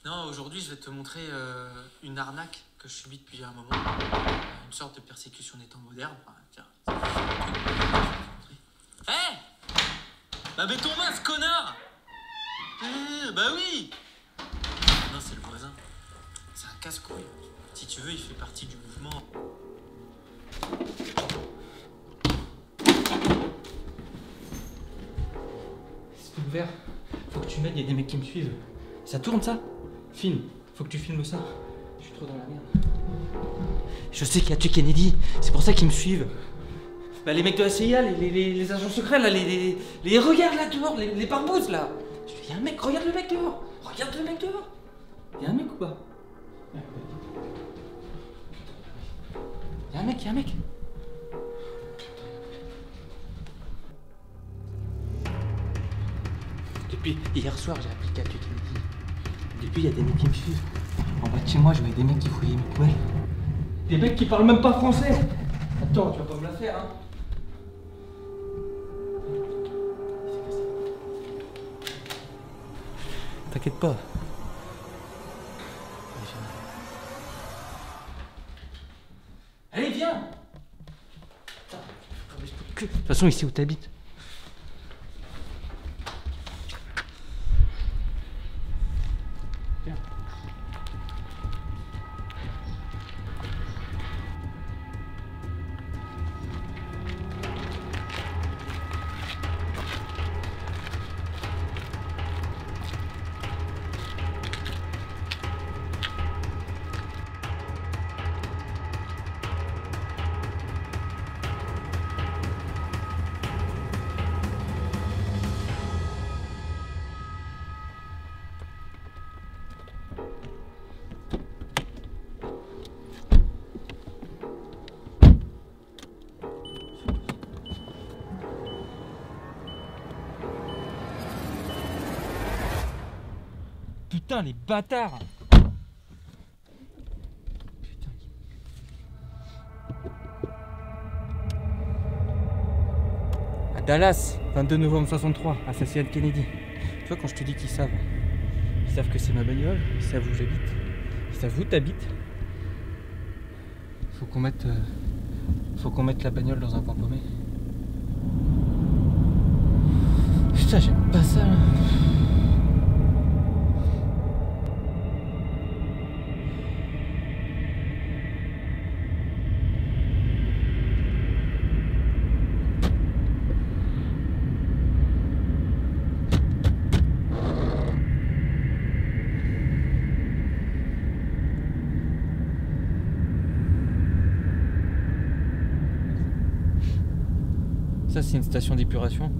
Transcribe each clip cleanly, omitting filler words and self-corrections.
Non, aujourd'hui, je vais te montrer une arnaque que je subis depuis un moment. Une sorte de persécution des temps modernes. Enfin, tiens. Hé Bah mets ton masque, connard. Bah oui. Non, c'est le voisin. C'est un casse-couille. Si tu veux, il fait partie du mouvement. C'est ouvert. Faut que tu m'aides, il y a des mecs qui me suivent. Ça tourne ça? Filme. Faut que tu filmes ça. Je suis trop dans la merde. Je sais qu'il y a tué Kennedy. C'est pour ça qu'ils me suivent. Bah les mecs de la CIA, les agents secrets là, les regarde là dehors, les barbouzes là. Il y a un mec, regarde le mec dehors. Regarde le mec dehors. Il y a un mec ou pas? Il y a un mec. Depuis hier soir, j'ai appris qu'à tuer Kennedy. Depuis, il y a des mecs qui me suivent. En bas de chez moi, je voyais des mecs qui fouillaient mes poubelles. Des mecs qui parlent même pas français. Attends, tu vas pas me la faire, hein. T'inquiète pas. Allez, viens. De toute façon, ici où t'habites. Viens. Putain, les bâtards! Putain. À Dallas, 22 novembre 63, assassinat de Kennedy. Tu vois, quand je te dis qu'ils savent que c'est ma bagnole, ils savent où j'habite, ils savent où t'habites. Faut qu'on mette la bagnole dans un coin paumé. Putain, j'aime pas ça là. Ça c'est une station d'épuration.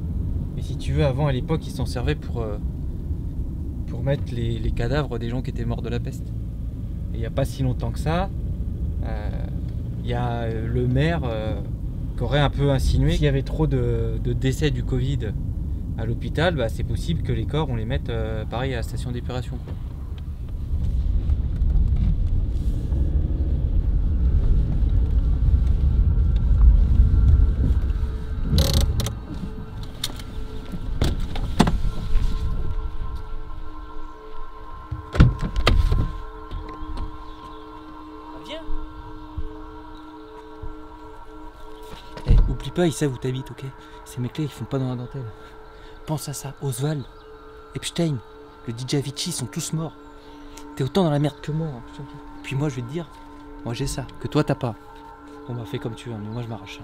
Mais si tu veux, avant à l'époque ils s'en servaient pour mettre les cadavres des gens qui étaient morts de la peste. Et il n'y a pas si longtemps que ça, il y a le maire qui aurait un peu insinué qu'il y avait trop de décès du Covid à l'hôpital, bah, c'est possible que les corps on les mette pareil à la station d'épuration. Oublie pas, ils savent où t'habites, ok? Ces mecs-là, ils font pas dans la dentelle. Pense à ça, Oswald, Epstein, le DJ Avicii, ils sont tous morts. T'es autant dans la merde que moi. Hein. Puis moi, je vais te dire, moi j'ai ça, que toi t'as pas. On m'a fait comme tu veux, mais moi je m'arrache.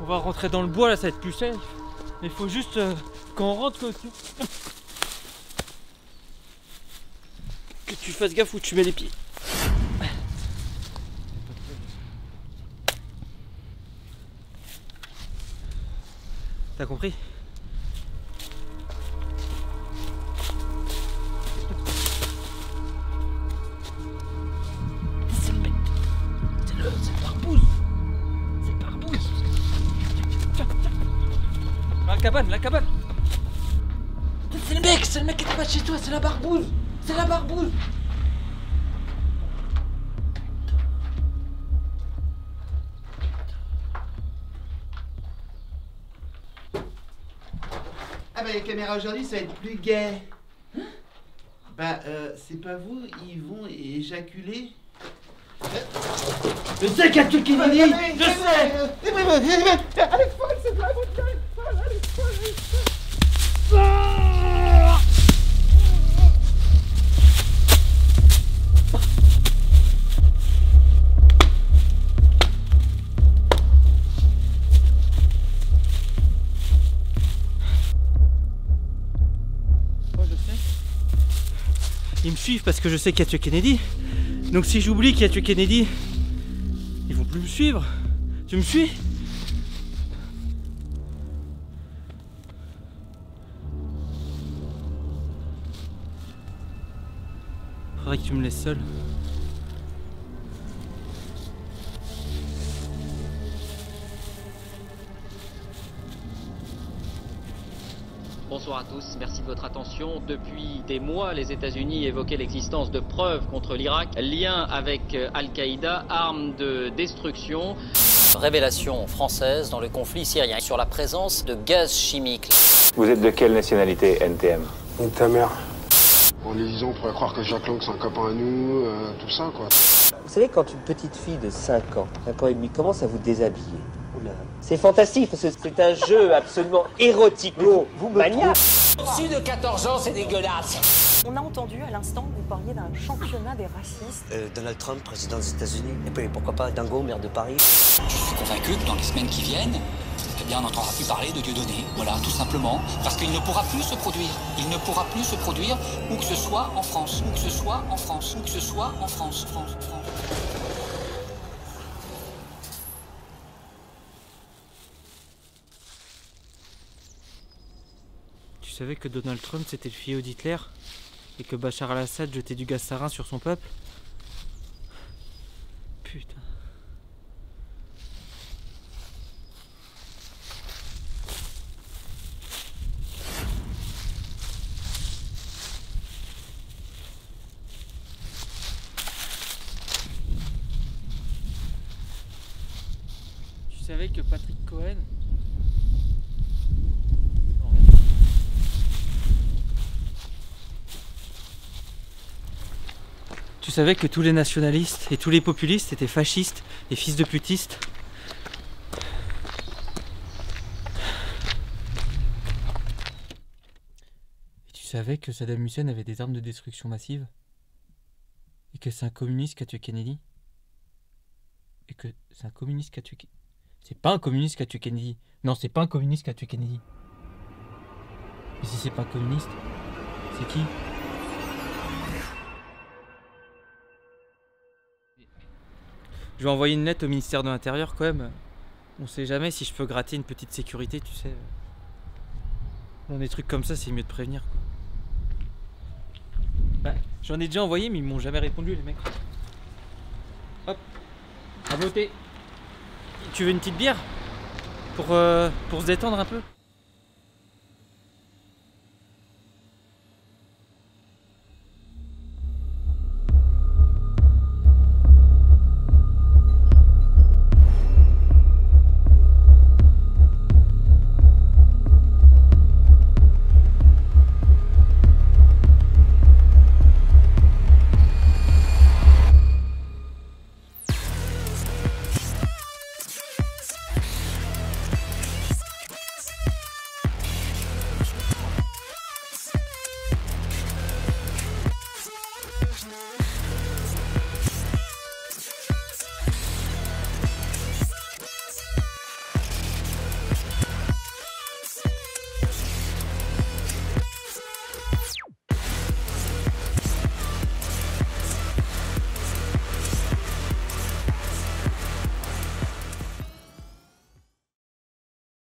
On va rentrer dans le bois là, ça va être plus safe. Mais il faut juste quand on rentre que tu fasses gaffe où tu mets les pieds. T'as compris? C'est le mec. C'est le barbouze. C'est le barbouze. Tiens. La cabane. C'est le mec. c'est le mec qui est pas chez toi, c'est la barbouze. C'est la barbouze. Ah bah les caméras aujourd'hui ça va être plus gai. Bah c'est pas vous, ils vont éjaculer. Je sais qu'il y a tout qui va dire. Je sais. Alex Paul, c'est de la montagne. Alex Paul. Ils me suivent parce que je sais qu'il y a tué Kennedy. Donc si j'oublie qu'il y a tué Kennedy, ils vont plus me suivre. Tu me suis? Faudrait que tu me laisses seul. Bonsoir à tous, merci de votre attention. Depuis des mois, les États-Unis évoquaient l'existence de preuves contre l'Irak, lien avec Al-Qaïda, armes de destruction. Révélation française dans le conflit syrien sur la présence de gaz chimique. Vous êtes de quelle nationalité, NTM? Et ta mère. En les lisant, on pourrait croire que Jacques Lang c'est un copain à nous, tout ça quoi. Vous savez, quand une petite fille de 5 ans, 5 ans et demi, commence à vous déshabiller, c'est fantastique, parce que c'est un jeu absolument érotico, maniaque. Au-dessus de 14 ans, c'est dégueulasse. On a entendu à l'instant que vous parliez d'un championnat des racistes. Donald Trump, président des États-Unis, et puis pourquoi pas Dingo, maire de Paris. Je suis convaincu que dans les semaines qui viennent, eh bien, on n'entendra plus parler de Dieudonné. Voilà, tout simplement, parce qu'il ne pourra plus se produire. Il ne pourra plus se produire où que ce soit en France, où que ce soit en France, où que ce soit en France, France. Tu savais que Donald Trump c'était le filleau d'Hitler et que Bachar al-Assad jetait du gaz sarin sur son peuple? Putain. Tu savais que Patrick Cohen... Tu savais que tous les nationalistes et tous les populistes étaient fascistes et fils de putistes? Et tu savais que Saddam Hussein avait des armes de destruction massive? Et que c'est un communiste qui a tué Kennedy? Et que c'est un communiste qui a tué... C'est pas un communiste qui a tué Kennedy. Non, c'est pas un communiste qui a tué Kennedy. Et si c'est pas un communiste, c'est qui? Je vais envoyer une lettre au ministère de l'Intérieur quand même. On sait jamais si je peux gratter une petite sécurité, tu sais. Dans des trucs comme ça, c'est mieux de prévenir, quoi. Bah, j'en ai déjà envoyé, mais ils m'ont jamais répondu, les mecs. Hop, à voter. Tu veux une petite bière pour se détendre un peu?